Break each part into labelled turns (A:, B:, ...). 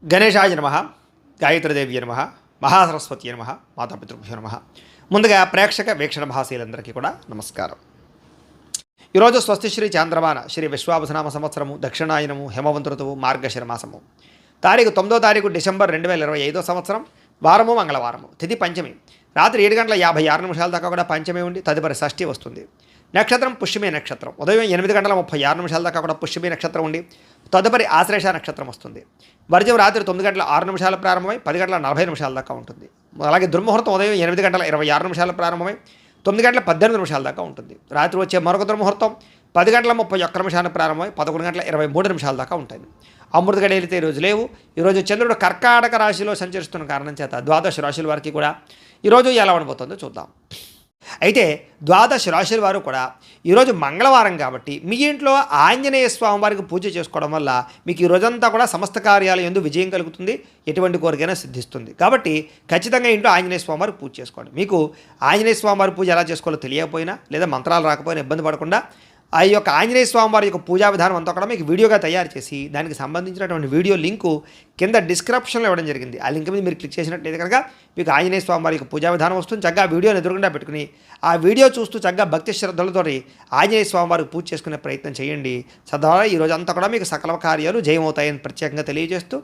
A: గణేశాయ నమః, గాయత్రీదేవి నమః, మహాసరస్వతి నమః, మాతాపితృభ్యో నమః. ముందుగా ప్రేక్షక వీక్షణ భాషలందరికీ కూడా నమస్కారం. ఈరోజు స్వస్తి శ్రీ చాంద్రమాన శ్రీ విశ్వావసనామ సంవత్సరము దక్షిణాయనము హేమవంత ఋతువు మార్గశిర మాసము తారీఖు 9 డిసెంబర్ 2025 సంవత్సరం వారము మంగళవారము తిథి పంచమి రాత్రి 7:56 దాకా కూడా పంచమి ఉండి తదుపరి షష్ఠి వస్తుంది. నక్షత్రం పుష్యమి నక్షత్రం ఉదయం 8:36 దాకా కూడా పుష్యమి నక్షత్రం ఉండి తదుపరి ఆశ్లేష నక్షత్రం వస్తుంది. వర్జం రాత్రి 9:06 ప్రారంభమై 10:40 దాకా ఉంటుంది. అలాగే దుర్ముహూర్తం ఉదయం 8:26 ప్రారంభమై 9:18 దాకా ఉంటుంది. రాత్రి వచ్చే మరొక దుర్ముహూర్తం 10:31 ప్రారంభమై 11:23 దాకా ఉంటుంది. అమృత గడియలితే ఈరోజు లేవు. ఈరోజు చంద్రుడు కర్కాటక రాశిలో సంచరిస్తున్న కారణం చేత ద్వాదశ రాశుల వారికి కూడా ఈరోజు ఎలా ఉండబోతుందో చూద్దాం. అయితే ద్వాదశ రాశుల వారు కూడా ఈరోజు మంగళవారం కాబట్టి మీ ఇంట్లో ఆంజనేయ స్వామి వారికి పూజ చేసుకోవడం వల్ల మీకు ఈ రోజంతా కూడా సమస్త కార్యాలు యందు విజయం కలుగుతుంది, ఎటువంటి కోరికైనా సిద్ధిస్తుంది. కాబట్టి ఖచ్చితంగా ఇంట్లో ఆంజనేయ స్వామి వారికి పూజ చేసుకోండి. మీకు ఆంజనేయ స్వామి వారి పూజ ఎలా చేసుకోవాలో తెలియకపోయినా లేదా మంత్రాలు రాకపోయినా ఇబ్బంది పడకుండా ఆ యొక్క ఆంజనేయ స్వామి వారి యొక్క పూజా విధానం అంతా కూడా మీకు వీడియోగా తయారు చేసి దానికి సంబంధించినటువంటి వీడియో లింకు కింద డిస్క్రిప్షన్లో ఇవ్వడం జరిగింది. ఆ లింక్ మీద మీరు క్లిక్ చేసినట్లయితే కనుక మీకు ఆంజనేయ స్వామి వారి యొక్క పూజా విధానం వస్తుంది. చక్కగా వీడియోని ఎదురుగుండా పెట్టుకుని ఆ వీడియో చూస్తూ చక్కగా భక్తి శ్రద్ధలతోటి ఆంజనేయ స్వామి వారికి పూజ చేసుకునే ప్రయత్నం చేయండి. తద్వారా ఈ రోజు అంతా కూడా మీకు సకల కార్యాలు జయమవుతాయని ప్రత్యేకంగా తెలియజేస్తూ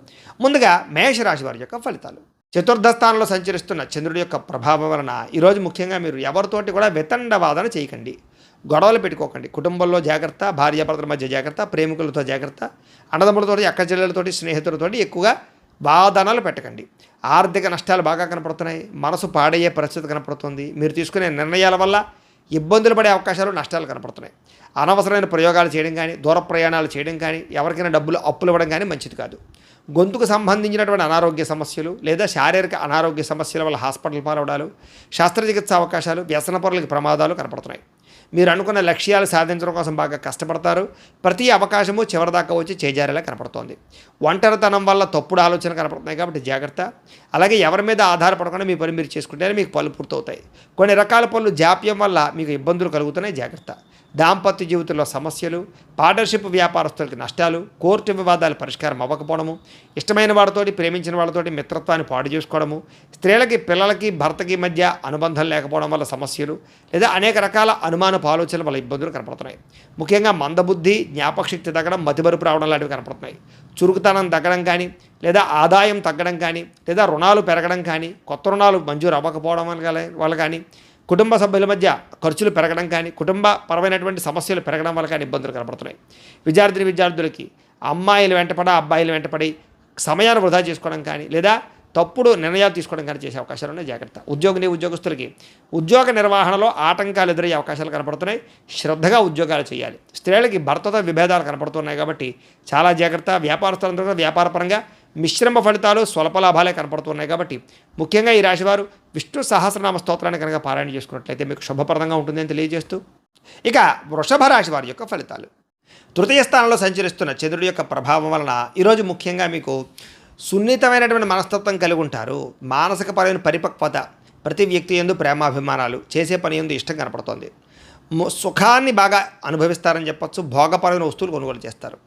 A: ముందుగా మేషరాశి వారి యొక్క ఫలితాలు. చతుర్థ స్థానంలో సంచరిస్తున్న చంద్రుడి యొక్క ప్రభావం వలన ఈరోజు ముఖ్యంగా మీరు ఎవరితోటి కూడా వితండవాదన చేయకండి, గొడవలు పెట్టుకోకండి. కుటుంబంలో జాగ్రత్త, భార్యాభర్తల మధ్య జాగ్రత్త, ప్రేమికులతో జాగ్రత్త, అన్నదమ్ములతోటి అక్క చెల్లెలతోటి స్నేహితులతోటి ఎక్కువగా వాదనలు పెట్టకండి. ఆర్థిక నష్టాలు బాగా కనపడుతున్నాయి, మనసు పాడయ్యే పరిస్థితి కనపడుతుంది. మీరు తీసుకునే నిర్ణయాల వల్ల ఇబ్బందులు పడే అవకాశాలు, నష్టాలు కనపడుతున్నాయి. అనవసరమైన ప్రయోగాలు చేయడం కానీ, దూర ప్రయాణాలు చేయడం కానీ, ఎవరికైనా డబ్బులు అప్పులు ఇవ్వడం కానీ మంచిది కాదు. గొంతుకు సంబంధించినటువంటి అనారోగ్య సమస్యలు లేదా శారీరక అనారోగ్య సమస్యల వల్ల హాస్పిటల్ పాలవడాలు, శస్త్రచికిత్స అవకాశాలు, వ్యసన పరులకి ప్రమాదాలు కనపడుతున్నాయి. మీరు అనుకున్న లక్ష్యాలు సాధించడం కోసం బాగా కష్టపడతారు. ప్రతి అవకాశము చివరిదాకా వచ్చి చేజారేలా కనపడుతోంది. ఒంటరితనం వల్ల తప్పుడు ఆలోచన కనపడుతున్నాయి కాబట్టి జాగ్రత్త. అలాగే ఎవరి మీద ఆధారపడకుండా మీ పని మీరు చేసుకుంటేనే మీకు పనులు పూర్తవుతాయి. కొన్ని రకాల పనులు జాప్యం వల్ల మీకు ఇబ్బందులు కలుగుతున్నాయి, జాగ్రత్త. దాంపత్య జీవితంలో సమస్యలు, పార్ట్నర్షిప్ వ్యాపారస్తులకి నష్టాలు, కోర్టు వివాదాలు పరిష్కారం అవ్వకపోవడము, ఇష్టమైన వాడితోటి ప్రేమించిన వాళ్ళతోటి మిత్రత్వాన్ని పాడు చేసుకోవడము, స్త్రీలకి పిల్లలకి భర్తకి మధ్య అనుబంధం లేకపోవడం వల్ల సమస్యలు లేదా అనేక రకాల అనుమానపు ఆలోచనల వల్ల ఇబ్బందులు కనపడుతున్నాయి. ముఖ్యంగా మందబుద్ధి, జ్ఞాపకశక్తి తగ్గడం, మతిమరుపు రావడం లాంటివి కనపడుతున్నాయి. చురుకుతనం తగ్గడం కానీ లేదా ఆదాయం తగ్గడం కానీ లేదా రుణాలు పెరగడం కానీ, కొత్త రుణాలు మంజూరు అవ్వకపోవడం వల్ల కానీ, కుటుంబ సభ్యుల మధ్య ఖర్చులు పెరగడం కానీ, కుటుంబ పరమైనటువంటి సమస్యలు పెరగడం వల్ల కానీ ఇబ్బందులు కనపడుతున్నాయి. విద్యార్థులకి అమ్మాయిలు వెంటపడ అబ్బాయిలు వెంటపడి సమయాన్ని వృధా చేసుకోవడం కానీ లేదా తప్పుడు నిర్ణయాలు తీసుకోవడం కానీ చేసే అవకాశాలు ఉన్నాయి, జాగ్రత్త. ఉద్యోగస్తులకి ఉద్యోగ నిర్వహణలో ఆటంకాలు ఎదురయ్యే అవకాశాలు కనపడుతున్నాయి, శ్రద్ధగా ఉద్యోగాలు చేయాలి. స్త్రీలకి భర్తతో విభేదాలు కనపడుతున్నాయి కాబట్టి చాలా జాగ్రత్త. వ్యాపారస్తులందరూ కూడా వ్యాపారపరంగా మిశ్రమ ఫలితాలు, స్వల్ప లాభాలే కనపడుతున్నాయి కాబట్టి ముఖ్యంగా ఈ రాశివారు విష్ణు సహస్రనామ స్తోత్రాన్ని కనుక పారాయణ చేసుకున్నట్లయితే మీకు శుభప్రదంగా ఉంటుందని తెలియజేస్తూ ఇక వృషభ రాశి వారి యొక్క ఫలితాలు. తృతీయ స్థానంలో సంచరిస్తున్న చంద్రుడి యొక్క ప్రభావం వలన ఈరోజు ముఖ్యంగా మీకు సున్నితమైనటువంటి మనస్తత్వం కలిగి ఉంటారు. మానసికపరమైన పరిపక్వత, ప్రతి వ్యక్తి యందు ప్రేమాభిమానాలు, చేసే పని యందు ఇష్టం కనపడుతోంది. సుఖాన్ని బాగా అనుభవిస్తారని చెప్పచ్చు. భోగపరమైన వస్తువులు కొనుగోలు చేస్తారు.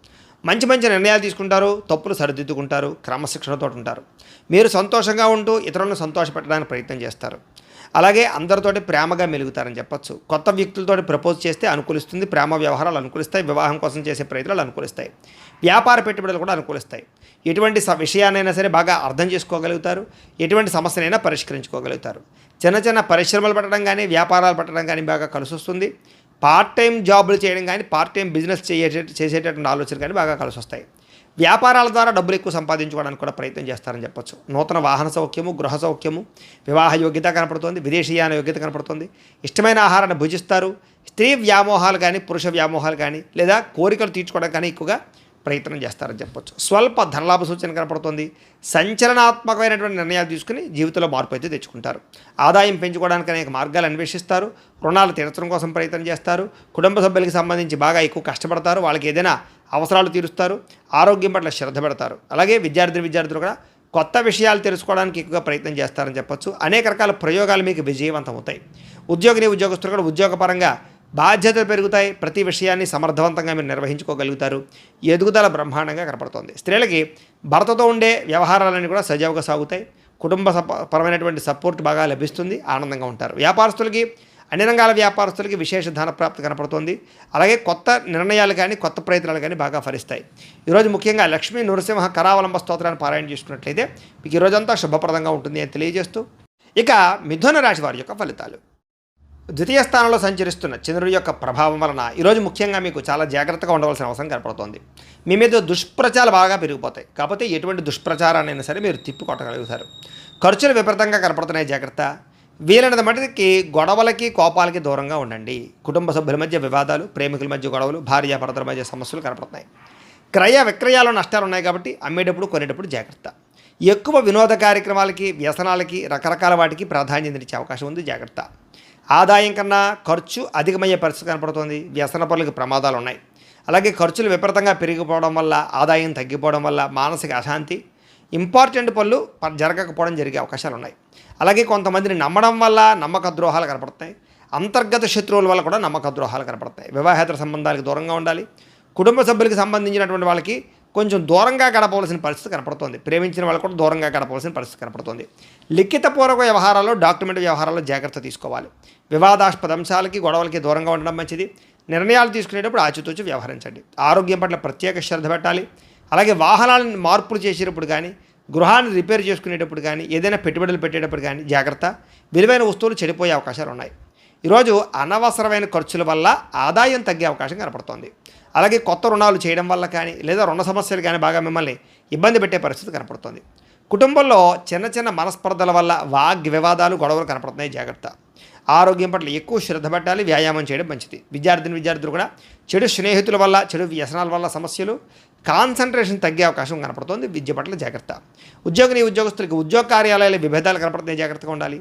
A: మంచి నిర్ణయాలు తీసుకుంటారు, తప్పులు సరిదిద్దుకుంటారు, క్రమశిక్షణతో ఉంటారు. మీరు సంతోషంగా ఉంటూ ఇతరులను సంతోషపెట్టడానికి ప్రయత్నం చేస్తారు. అలాగే అందరితోటి ప్రేమగా మెలుగుతారని చెప్పచ్చు. కొత్త వ్యక్తులతో ప్రపోజ్ చేస్తే అనుకూలిస్తుంది, ప్రేమ వ్యవహారాలు అనుకూలిస్తాయి, వివాహం కోసం చేసే ప్రయత్నాలు అనుకూలిస్తాయి, వ్యాపార పెట్టుబడులు కూడా అనుకూలిస్తాయి. ఎటువంటి విషయాన్నైనా సరే బాగా అర్థం చేసుకోగలుగుతారు, ఎటువంటి సమస్యనైనా పరిష్కరించుకోగలుగుతారు. చిన్న పరిశ్రమలు పెట్టడం కానీ, వ్యాపారాలు పెట్టడం కానీ బాగా కలిసి వస్తుంది. పార్ట్ టైం జాబులు చేయడం కానీ, పార్ట్ టైం బిజినెస్ చేసేటటువంటి ఆలోచనలు కానీ బాగా కలిసి వస్తాయి. వ్యాపారాల ద్వారా డబ్బులు ఎక్కువ సంపాదించుకోవడానికి కూడా ప్రయత్నం చేస్తారని చెప్పచ్చు. నూతన వాహన సౌఖ్యము, గృహ సౌఖ్యము, వివాహ యోగ్యత కనపడుతుంది, విదేశీయాన యోగ్యత కనపడుతుంది. ఇష్టమైన ఆహారాన్ని భుజిస్తారు. స్త్రీ వ్యామోహాలు కానీ, పురుష వ్యామోహాలు కానీ లేదా కోరికలు తీర్చుకోవడం కానీ ఎక్కువగా ప్రయత్నం చేస్తారని చెప్పొచ్చు. స్వల్ప ధనలాభ సూచన కనపడుతుంది. సంచలనాత్మకమైనటువంటి నిర్ణయాలు తీసుకుని జీవితంలో మార్పు అయితే తెచ్చుకుంటారు. ఆదాయం పెంచుకోవడానికి అనేక మార్గాలు అన్వేషిస్తారు. రుణాలు తీర్చడం కోసం ప్రయత్నం చేస్తారు. కుటుంబ సభ్యులకి సంబంధించి బాగా ఎక్కువ కష్టపడతారు. వాళ్ళకి ఏదైనా అవసరాలు తీరుస్తారు. ఆరోగ్యం పట్ల శ్రద్ధ పెడతారు. అలాగే విద్యార్థులు కూడా కొత్త విషయాలు తెలుసుకోవడానికి ఎక్కువగా ప్రయత్నం చేస్తారని చెప్పొచ్చు. అనేక రకాల ప్రయోగాలు మీకు విజయవంతం అవుతాయి. ఉద్యోగస్తులు కూడా ఉద్యోగపరంగా బాధ్యతలు పెరుగుతాయి, ప్రతి విషయాన్ని సమర్థవంతంగా మీరు నిర్వహించుకోగలుగుతారు, ఎదుగుదల బ్రహ్మాండంగా కనపడుతుంది. స్త్రీలకి భర్తతో ఉండే వ్యవహారాలన్నీ కూడా సజావుగా సాగుతాయి, కుటుంబ పరమైనటువంటి సపోర్ట్ బాగా లభిస్తుంది, ఆనందంగా ఉంటారు. వ్యాపారస్తులకి, అన్ని రంగాల వ్యాపారస్తులకి విశేష ధనప్రాప్తి కనపడుతుంది. అలాగే కొత్త నిర్ణయాలు కానీ కొత్త ప్రయత్నాలు కానీ బాగా ఫలిస్తాయి. ఈరోజు ముఖ్యంగా లక్ష్మీ నృసింహ కరావలంబ స్తోత్రాన్ని పారాయణ చేసుకున్నట్లయితే మీకు ఈరోజంతా శుభప్రదంగా ఉంటుంది అని తెలియజేస్తూ, ఇక మిథున రాశి వారి యొక్క ఫలితాలు. ద్వితీయ స్థానంలో సంచరిస్తున్న చంద్రుడి యొక్క ప్రభావం వలన ఈరోజు ముఖ్యంగా మీకు చాలా జాగ్రత్తగా ఉండవలసిన అవసరం కనపడుతోంది. మీ మీద దుష్ప్రచారాలు బాగా పెరిగిపోతాయి. కాకపోతే ఎటువంటి దుష్ప్రచారాన్నైనా సరే మీరు తిప్పికొట్టగలుగుతారు. ఖర్చులు విపరీతంగా కనపడుతున్నాయి, జాగ్రత్త. వీలైనంత మటుకి గొడవలకి కోపాలకి దూరంగా ఉండండి. కుటుంబ సభ్యుల మధ్య వివాదాలు, ప్రేమికుల మధ్య గొడవలు, భార్యాభర్తల మధ్య సమస్యలు కనపడుతున్నాయి. క్రయ విక్రయాలు నష్టాలు ఉన్నాయి కాబట్టి అమ్మేటప్పుడు కొనేటప్పుడు జాగ్రత్త. ఎక్కువ వినోద కార్యక్రమాలకి, వ్యసనాలకి, రకరకాల వాటికి ప్రాధాన్యత ఇచ్చే అవకాశం ఉంది, జాగ్రత్త. ఆదాయం కన్నా ఖర్చు అధికమయ్యే పరిస్థితి కనపడుతుంది. వ్యసన పనులకు ప్రమాదాలు ఉన్నాయి. అలాగే ఖర్చులు విపరీతంగా పెరిగిపోవడం వల్ల, ఆదాయం తగ్గిపోవడం వల్ల మానసిక అశాంతి, ఇంపార్టెంట్ పనులు జరగకపోవడం జరిగే అవకాశాలు ఉన్నాయి. అలాగే కొంతమందిని నమ్మడం వల్ల నమ్మక ద్రోహాలు కనపడుతున్నాయి. అంతర్గత శత్రువుల వల్ల కూడా నమ్మక ద్రోహాలు కనపడుతున్నాయి. వివాహేతర సంబంధాలకు దూరంగా ఉండాలి. కుటుంబ సభ్యులకు సంబంధించినటువంటి వాళ్ళకి కొంచెం దూరంగా గడపవలసిన పరిస్థితి కనపడుతుంది. ప్రేమించిన వాళ్ళు కూడా దూరంగా గడపవలసిన పరిస్థితి కనపడుతుంది. లిఖితపూర్వక వ్యవహారాల్లో, డాక్యుమెంట్ వ్యవహారాల్లో జాగ్రత్త తీసుకోవాలి. వివాదాస్పద అంశాలకి, గొడవలకి దూరంగా ఉండడం మంచిది. నిర్ణయాలు తీసుకునేటప్పుడు ఆచితూచి వ్యవహరించండి. ఆరోగ్యం పట్ల ప్రత్యేక శ్రద్ధ పెట్టాలి. అలాగే వాహనాలను మార్పులు చేసేటప్పుడు కానీ, గృహాన్ని రిపేర్ చేసుకునేటప్పుడు కానీ, ఏదైనా పెట్టుబడులు పెట్టేటప్పుడు కానీ జాగ్రత్త. విలువైన వస్తువులు చెడిపోయే అవకాశాలు ఉన్నాయి. ఈరోజు అనవసరమైన ఖర్చుల వల్ల ఆదాయం తగ్గే అవకాశం కనపడుతోంది. అలాగే కొత్త రుణాలు చేయడం వల్ల కానీ, లేదా రుణ సమస్యలు కానీ బాగా మిమ్మల్ని ఇబ్బంది పెట్టే పరిస్థితి కనపడుతుంది. కుటుంబంలో చిన్న చిన్న మనస్పర్ధల వల్ల వివాదాలు, గొడవలు కనపడుతున్నాయి, జాగ్రత్త. ఆరోగ్యం పట్ల ఎక్కువ శ్రద్ధ పెట్టాలి. వ్యాయామం చేయడం మంచిది. విద్యార్థులు కూడా చెడు స్నేహితుల వల్ల, చెడు వ్యసనాల వల్ల సమస్యలు, కాన్సన్ట్రేషన్ తగ్గే అవకాశం కనపడుతుంది. విద్య పట్ల జాగ్రత్త. ఉద్యోగస్తులకి ఉద్యోగ కార్యాలయాల విభేదాలు కనపడుతున్నాయి, జాగ్రత్తగా ఉండాలి.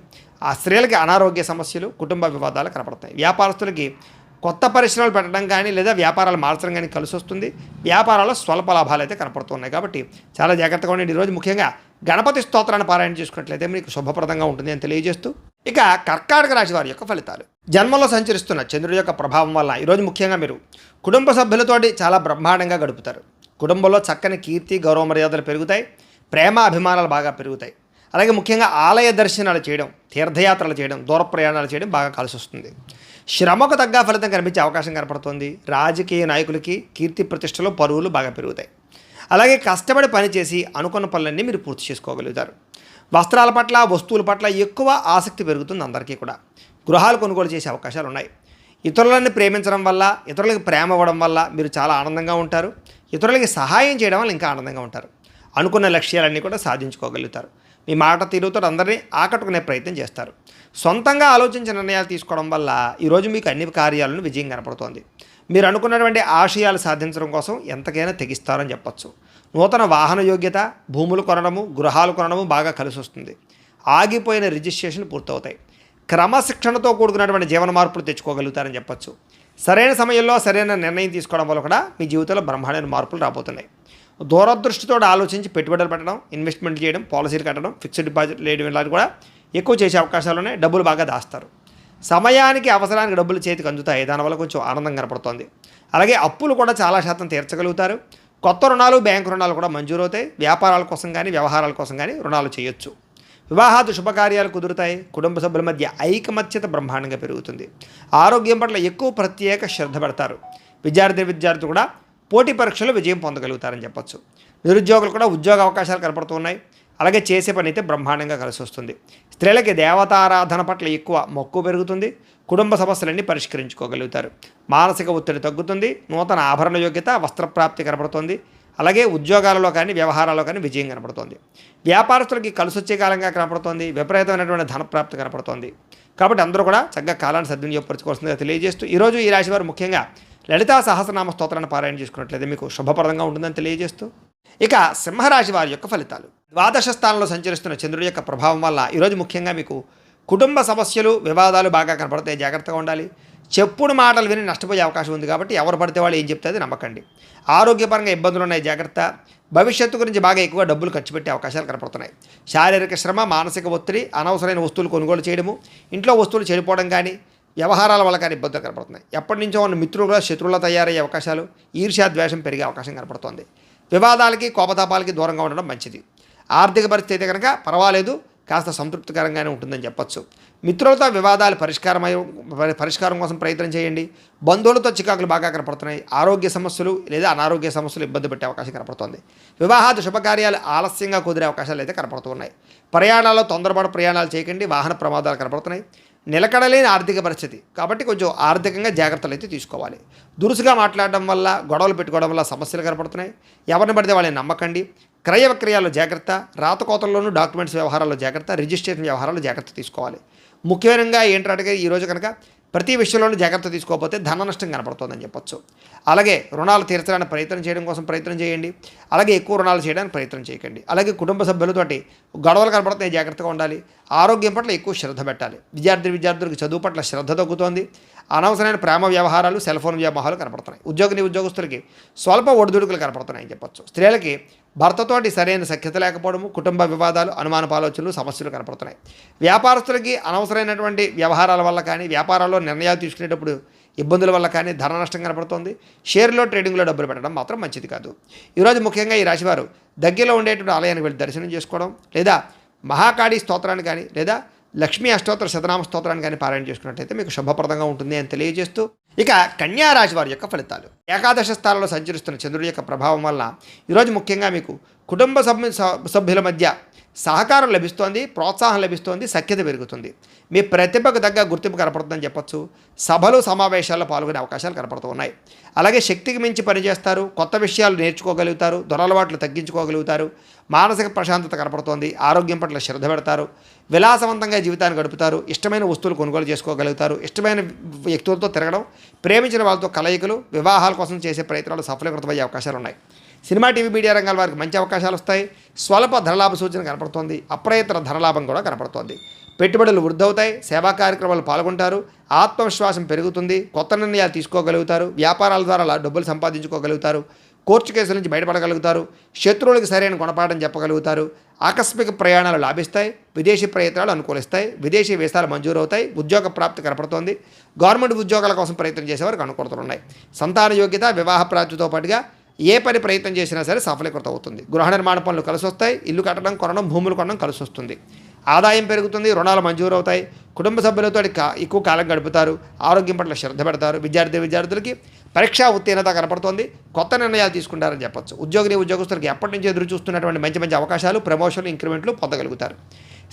A: ఆ స్త్రీలకి అనారోగ్య సమస్యలు, కుటుంబ వివాదాలు కనపడుతాయి. వ్యాపారస్తులకి కొత్త పరిశ్రమలు పెట్టడం కానీ, లేదా వ్యాపారాలు మార్చడం కానీ కలిసి వస్తుంది. వ్యాపారాల్లో స్వల్ప లాభాలు అయితే కనపడుతున్నాయి కాబట్టి చాలా జాగ్రత్తగా ఉండండి. ఈరోజు ముఖ్యంగా గణపతి స్తోత్రాన్ని పారాయణ చేసుకున్నట్లయితే మీకు శుభప్రదంగా ఉంటుంది అని తెలియజేస్తూ, ఇక కర్కాటక రాశి వారి యొక్క ఫలితాలు. జన్మలో సంచరిస్తున్న చంద్రుడి యొక్క ప్రభావం వల్ల ఈరోజు ముఖ్యంగా మీరు కుటుంబ సభ్యులతోటి చాలా బ్రహ్మాండంగా గడుపుతారు. కుటుంబంలో చక్కని కీర్తి, గౌరవ మర్యాదలు పెరుగుతాయి. ప్రేమ అభిమానాలు బాగా పెరుగుతాయి. అలాగే ముఖ్యంగా ఆలయ దర్శనాలు చేయడం, తీర్థయాత్రలు చేయడం, దూర ప్రయాణాలు చేయడం బాగా కలిసి వస్తుంది. శ్రమకు తగ్గ ఫలితం కనిపించే అవకాశం కనపడుతుంది. రాజకీయ నాయకులకి కీర్తి ప్రతిష్టలు, పరువులు బాగా పెరుగుతాయి. అలాగే కష్టపడి పనిచేసి అనుకున్న పనులన్నీ మీరు పూర్తి చేసుకోగలుగుతారు. వస్త్రాల పట్ల, వస్తువుల పట్ల ఎక్కువ ఆసక్తి పెరుగుతుంది అందరికీ కూడా. గృహాలు కొనుగోలు చేసే అవకాశాలు ఉన్నాయి. ఇతరులని ప్రేమించడం వల్ల, ఇతరులకి ప్రేమ ఇవ్వడం వల్ల మీరు చాలా ఆనందంగా ఉంటారు. ఇతరులకి సహాయం చేయడం వల్ల ఇంకా ఆనందంగా ఉంటారు. అనుకున్న లక్ష్యాలన్నీ కూడా సాధించుకోగలుగుతారు. మీ మాట తీరుతో అందరినీ ఆకట్టుకునే ప్రయత్నం చేస్తారు. సొంతంగా ఆలోచించిన నిర్ణయాలు తీసుకోవడం వల్ల ఈరోజు మీకు అన్ని కార్యాలను విజయం కనపడుతోంది. మీరు అనుకున్నటువంటి ఆశయాలు సాధించడం కోసం ఎంతకైనా తెగిస్తారని చెప్పచ్చు. నూతన వాహన యోగ్యత, భూములు కొనడము, గృహాలు కొనడము బాగా కలిసి వస్తుంది. ఆగిపోయిన రిజిస్ట్రేషన్ పూర్తవుతాయి. క్రమశిక్షణతో కూడుకున్నటువంటి జీవన మార్పులు తెచ్చుకోగలుగుతారని చెప్పచ్చు. సరైన సమయంలో సరైన నిర్ణయం తీసుకోవడం వల్ల కూడా మీ జీవితంలో బ్రహ్మాండమైన మార్పులు రాబోతున్నాయి. దూరదృష్టితో ఆలోచించి పెట్టుబడులు పెట్టడం, ఇన్వెస్ట్మెంట్ చేయడం, పాలసీలు కట్టడం, ఫిక్స్డ్ డిపాజిట్ వేయడం ఇలాంటి కూడా ఎక్కువ చేసే అవకాశాలు ఉన్నాయి. డబ్బులు బాగా దాస్తారు. సమయానికి, అవసరానికి డబ్బులు చేతికి అందుతాయి. దానివల్ల కొంచెం ఆనందం కనపడుతుంది. అలాగే అప్పులు కూడా చాలా శాతం తీర్చగలుగుతారు. కొత్త రుణాలు, బ్యాంకు రుణాలు కూడా మంజూరవుతాయి. వ్యాపారాల కోసం కానీ, వ్యవహారాల కోసం కానీ రుణాలు చేయొచ్చు. వివాహాది శుభకార్యాలు కుదురుతాయి. కుటుంబ సభ్యుల మధ్య ఐకమత్యత బ్రహ్మాండంగా పెరుగుతుంది. ఆరోగ్యం పట్ల ఎక్కువ ప్రత్యేక శ్రద్ధ పెడతారు. విద్యార్థులు కూడా పోటీ పరీక్షలు విజయం పొందగలుగుతారని చెప్పచ్చు. నిరుద్యోగులు కూడా ఉద్యోగ అవకాశాలు కనపడుతున్నాయి. అలాగే చేసే పని అయితే బ్రహ్మాండంగా కలిసి వస్తుంది. స్త్రీలకి దేవతారాధన పట్ల ఎక్కువ మక్కువ పెరుగుతుంది. కుటుంబ సమస్యలన్నీ పరిష్కరించుకోగలుగుతారు. మానసిక ఒత్తిడి తగ్గుతుంది. నూతన ఆభరణ యోగ్యత, వస్త్రప్రాప్తి కనపడుతుంది. అలాగే ఉద్యోగాలలో కానీ, వ్యవహారాల్లో కానీ విజయం కనపడుతుంది. వ్యాపారస్తులకి కలిసొచ్చే కాలంగా కనపడుతోంది. విపరీతమైనటువంటి ధనప్రాప్తి కనపడుతోంది. కాబట్టి అందరూ కూడా చక్కగా కాలాన్ని సద్వినియోగపరచుకోవాల్సిందిగా తెలియజేస్తూ, ఈరోజు ఈ రాశి వారు ముఖ్యంగా లలితా సహస్రనామ స్తోత్రాన్ని పారాయణ చేసుకున్నట్లయితే మీకు శుభప్రదంగా ఉంటుందని తెలియజేస్తూ, ఇక సింహరాశి వారి యొక్క ఫలితాలు. ద్వాదశ స్థానంలో సంచరిస్తున్న చంద్రుడి యొక్క ప్రభావం వల్ల ఈరోజు ముఖ్యంగా మీకు కుటుంబ సమస్యలు, వివాదాలు బాగా కనపడతాయి. జాగ్రత్తగా ఉండాలి. చెప్పుడు మాటలు విని నష్టపోయే అవకాశం ఉంది కాబట్టి ఎవరు పడితే వాళ్ళు ఏం చెప్తే అది నమ్మకండి. ఆరోగ్యపరంగా ఇబ్బందులు ఉన్నాయి, జాగ్రత్త. భవిష్యత్తు గురించి బాగా ఎక్కువ డబ్బులు ఖర్చు పెట్టే అవకాశాలు కనపడుతున్నాయి. శారీరక శ్రమ, మానసిక ఒత్తిడి, అనవసరమైన వస్తువులు కొనుగోలు చేయడము, ఇంట్లో వస్తువులు చెడిపోవడం కానీ, వ్యవహారాల వల్ల కానీ ఇబ్బందులు కనపడుతున్నాయి. ఎప్పటి నుంచో ఉన్న మిత్రులుగా శత్రువులా తయారయ్యే అవకాశాలు, ఈర్ష్యా ద్వేషం పెరిగే అవకాశం కనపడుతోంది. వివాదాలకి కోపతాపాలకి దూరంగా ఉండడం మంచిది. ఆర్థిక పరిస్థితి అయితే కనుక పర్వాలేదు, కాస్త సంతృప్తికరంగానే ఉంటుందని చెప్పొచ్చు. మిత్రులతో వివాదాలు పరిష్కారం కోసం ప్రయత్నం చేయండి. బంధువులతో చికాకులు బాగా కనపడుతున్నాయి. ఆరోగ్య సమస్యలు లేదా అనారోగ్య సమస్యలు ఇబ్బంది పెట్టే అవకాశం కనపడుతోంది. వివాహాది శుభకార్యాలు ఆలస్యంగా కుదిరే అవకాశాలు అయితే కనపడుతున్నాయి. ప్రయాణాల్లో తొందరపాటు ప్రయాణాలు చేయకండి. వాహన ప్రమాదాలు కనపడుతున్నాయి. నిలకడలేని ఆర్థిక పరిస్థితి కాబట్టి కొంచెం ఆర్థికంగా జాగ్రత్తలు అయితే తీసుకోవాలి. దురుసుగా మాట్లాడడం వల్ల, గొడవలు పెట్టుకోవడం వల్ల సమస్యలు కనపడుతున్నాయి. ఎవరిని పడితే వాళ్ళని నమ్మకండి. క్రయ విక్రయాల్లో జాగ్రత్త, రాతకోతల్లోనూ డాక్యుమెంట్స్ వ్యవహారాల్లో జాగ్రత్త, రిజిస్ట్రేషన్ వ్యవహారాల్లో జాగ్రత్త తీసుకోవాలి. ముఖ్యంగా ఏంటంటే ఈరోజు కనుక ప్రతి విషయంలోనూ జాగ్రత్త తీసుకోకపోతే ధన నష్టం కనపడుతుందని చెప్పొచ్చు. అలాగే రుణాలు తీర్చడానికి ప్రయత్నం చేయడం కోసం ప్రయత్నం చేయండి. అలాగే ఎక్కువ రుణాలు చేయడానికి ప్రయత్నం చేయకండి. అలాగే కుటుంబ సభ్యులతోటి గొడవలు కనపడుతున్నాయి, జాగ్రత్తగా ఉండాలి. ఆరోగ్యం పట్ల ఎక్కువ శ్రద్ధ పెట్టాలి. విద్యార్థులకు చదువు పట్ల శ్రద్ధ తగ్గుతోంది. అనవసరమైన ప్రేమ వ్యవహారాలు, సెల్ ఫోన్ వ్యవహారాలు కనపడుతున్నాయి. ఉద్యోగస్తులకి స్వల్ప ఒడిదుడుకులు కనపడుతున్నాయని చెప్పొచ్చు. స్త్రీలకి భర్తతోటి సరైన సఖ్యత లేకపోవడము, కుటుంబ వివాదాలు, అనుమానపు ఆలోచనలు, సమస్యలు కనపడుతున్నాయి. వ్యాపారస్తులకి అనవసరమైనటువంటి వ్యవహారాల వల్ల కానీ, వ్యాపారాల్లో నిర్ణయాలు తీసుకునేటప్పుడు ఇబ్బందుల వల్ల కానీ ధన నష్టం కనపడుతోంది. షేర్లో, ట్రేడింగ్లో డబ్బులు పెట్టడం మాత్రం మంచిది కాదు. ఈరోజు ముఖ్యంగా ఈ రాశివారు దగ్గరలో ఉండేటువంటి ఆలయానికి వెళ్ళి దర్శనం చేసుకోవడం, లేదా మహాకాళి స్తోత్రాన్ని కానీ, లేదా లక్ష్మీ అష్టోత్తర శతనామ స్తోత్రాన్ని కానీ పారాయణ చేసుకున్నట్టయితే మీకు శుభప్రదంగా ఉంటుంది అని తెలియజేస్తూ, ఇక కన్యా రాశి వారి యొక్క ఫలితాలు. ఏకాదశ స్థానంలో సంచరిస్తున్న చంద్రుడి యొక్క ప్రభావం వల్ల ఈరోజు ముఖ్యంగా మీకు కుటుంబ సభ్యుల మధ్య సహకారం లభిస్తోంది, ప్రోత్సాహం లభిస్తోంది, సఖ్యత పెరుగుతుంది. మీ ప్రతిభకు తగ్గ గుర్తింపు కనపడుతుందని చెప్పొచ్చు. సభలు, సమావేశాల్లో పాల్గొనే అవకాశాలు కనపడుతూ ఉన్నాయి. అలాగే శక్తికి మించి పనిచేస్తారు, కొత్త విషయాలు నేర్చుకోగలుగుతారు, దురలవాట్లు తగ్గించుకోగలుగుతారు, మానసిక ప్రశాంతత కనపడుతోంది, ఆరోగ్యం పట్ల శ్రద్ధ పెడతారు, విలాసవంతంగా జీవితాన్ని గడుపుతారు, ఇష్టమైన వస్తువులు కొనుగోలు చేసుకోగలుగుతారు, ఇష్టమైన వ్యక్తులతో తిరగడం, ప్రేమించిన వాళ్ళతో కలయికలు, వివాహాల కోసం చేసే ప్రయత్నాలు సఫలీకృతమయ్యే అవకాశాలు ఉన్నాయి. సినిమా, టీవీ, మీడియా రంగాల వారికి మంచి అవకాశాలు వస్తాయి. స్వల్ప ధనలాభ సూచన కనపడుతోంది. అప్రయత్న ధనలాభం కూడా కనపడుతోంది. పెట్టుబడులు వృద్ధవుతాయి. సేవా కార్యక్రమాలు పాల్గొంటారు. ఆత్మవిశ్వాసం పెరుగుతుంది. కొత్త నిర్ణయాలు తీసుకోగలుగుతారు. వ్యాపారాల ద్వారా డబ్బులు సంపాదించుకోగలుగుతారు. కోర్టు కేసుల నుంచి బయటపడగలుగుతారు. శత్రువులకు సరైన గుణపాఠం చెప్పగలుగుతారు. ఆకస్మిక ప్రయాణాలు లాభిస్తాయి. విదేశీ ప్రయత్నాలు అనుకూలిస్తాయి. విదేశీ వీసాలు మంజూరు అవుతాయి. ఉద్యోగ ప్రాప్తి కనపడుతోంది. గవర్నమెంట్ ఉద్యోగాల కోసం ప్రయత్నం చేసేవారికి అనుకూలతలు ఉన్నాయి. సంతాన యోగ్యత, వివాహ ప్రాప్తితో పాటుగా ఏ పని ప్రయత్నం చేసినా సరే సఫలీకృతం అవుతుంది. గృహ నిర్మాణ పనులు కలిసి వస్తాయి. ఇల్లు కట్టడం, కొనడం, భూములు కొనడం కలిసి వస్తుంది. ఆదాయం పెరుగుతుంది. రుణాలు మంజూరు అవుతాయి. కుటుంబ సభ్యులతో ఎక్కువ కాలం గడుపుతారు. ఆరోగ్యం పట్ల శ్రద్ధ పెడతారు. విద్యార్థులకి పరీక్షా ఉత్తీర్ణత కనపడుతోంది. కొత్త నిర్ణయాలు తీసుకుంటారని చెప్పొచ్చు. ఉద్యోగస్తులకి ఎప్పటి నుంచి ఎదురు చూస్తున్నటువంటి మంచి అవకాశాలు, ప్రమోషన్లు, ఇంక్రిమెంట్లు పొందగలుగుతారు.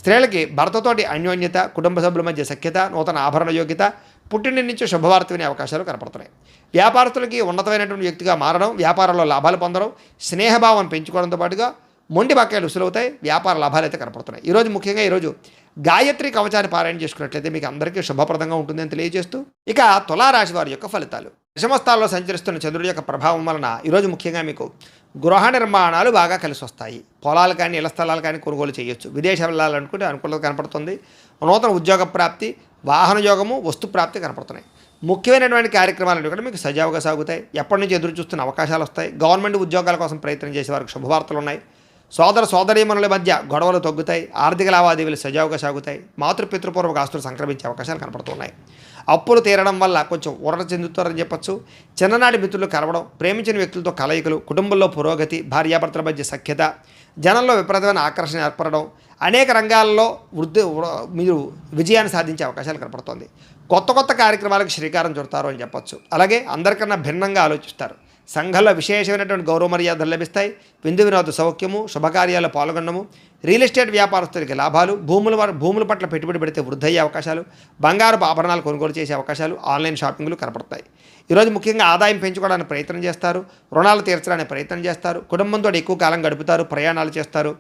A: స్త్రీలకి భర్తతోటి అన్యోన్యత, కుటుంబ సభ్యుల మధ్య సఖ్యత, నూతన ఆభరణ యోగ్యత, పుట్టిన నుంచి శుభవార్త వినే అవకాశాలు కనపడుతున్నాయి. వ్యాపారస్తులకి ఉన్నతమైనటువంటి వ్యక్తిగా మారడం, వ్యాపారంలో లాభాలు పొందడం, స్నేహభావం పెంచుకోవడంతో పాటుగా మొండి బకాయిలు ఉసులవుతాయి. వ్యాపార లాభాలు అయితే కనపడుతున్నాయి. ముఖ్యంగా ఈరోజు గాయత్రి కవచాన్ని పారాయణ చేసుకున్నట్లయితే మీకు అందరికీ శుభప్రదంగా ఉంటుందని తెలియజేస్తూ, ఇక తులారాశి వారి యొక్క ఫలితాలు. దశమస్థానంలో సంచరిస్తున్న చంద్రుడి యొక్క ప్రభావం వలన ఈరోజు ముఖ్యంగా మీకు గృహ నిర్మాణాలు బాగా కలిసి వస్తాయి. పొలాలు కానీ, ఇళ్ల స్థలాలు కానీ కొనుగోలు చేయొచ్చు. విదేశం వెళ్ళాలనుకుంటే అనుకూలత కనపడుతుంది. నూతన ఉద్యోగ ప్రాప్తి, వాహన యోగము, వస్తు ప్రాప్తి కనపడుతున్నాయి. ముఖ్యమైనటువంటి కార్యక్రమాలు కూడా మీకు సజావుగా సాగుతాయి. ఎప్పటి నుంచి ఎదురు చూస్తున్న అవకాశాలు వస్తాయి. గవర్నమెంట్ ఉద్యోగాల కోసం ప్రయత్నం చేసే వారికి శుభవార్తలు ఉన్నాయి. సోదరీమణుల మధ్య గొడవలు తగ్గుతాయి. ఆర్థిక లావాదేవీలు సజావుగా సాగుతాయి. మాతృపితృపూర్వక ఆస్తులు సంక్రమించే అవకాశాలు కనపడుతున్నాయి. అప్పులు తీరడం వల్ల కొంచెం ఊరట చెందుతారని చెప్పొచ్చు. చిన్ననాటి మిత్రులు కలవడం, ప్రేమించిన వ్యక్తులతో కలయికలు, కుటుంబంలో పురోగతి, భార్యాభర్తల మధ్య సఖ్యత, జనంలో విపరీతమైన ఆకర్షణ ఏర్పడడం, అనేక రంగాల్లో మీరు విజయాన్ని సాధించే అవకాశాలు కనపడుతోంది. కొత్త కార్యక్రమాలకు శ్రీకారం చుడతారు అని చెప్పొచ్చు. అలాగే అందరికన్నా భిన్నంగా ఆలోచిస్తారు. సంఘంలో విశేషమైనటువంటి గౌరవ మర్యాదలు లభిస్తాయి. విందు వినోద సౌఖ్యము, శుభకార్యాల్లో పాల్గొనడము, రియల్ ఎస్టేట్ వ్యాపారస్తులకి లాభాలు, భూముల పట్ల పెట్టుబడి పెడితే వృద్ధయ్యే అవకాశాలు, బంగారపు ఆభరణాలు కొనుగోలు చేసే అవకాశాలు, ఆన్లైన్ షాపింగ్లు కనపడతాయి. ఈరోజు ముఖ్యంగా ఆదాయం పెంచుకోవడానికి ప్రయత్నం చేస్తారు. రుణాలు తీర్చడానికి ప్రయత్నం చేస్తారు. కుటుంబంతో ఎక్కువ కాలం గడుపుతారు. ప్రయాణాలు చేస్తారు.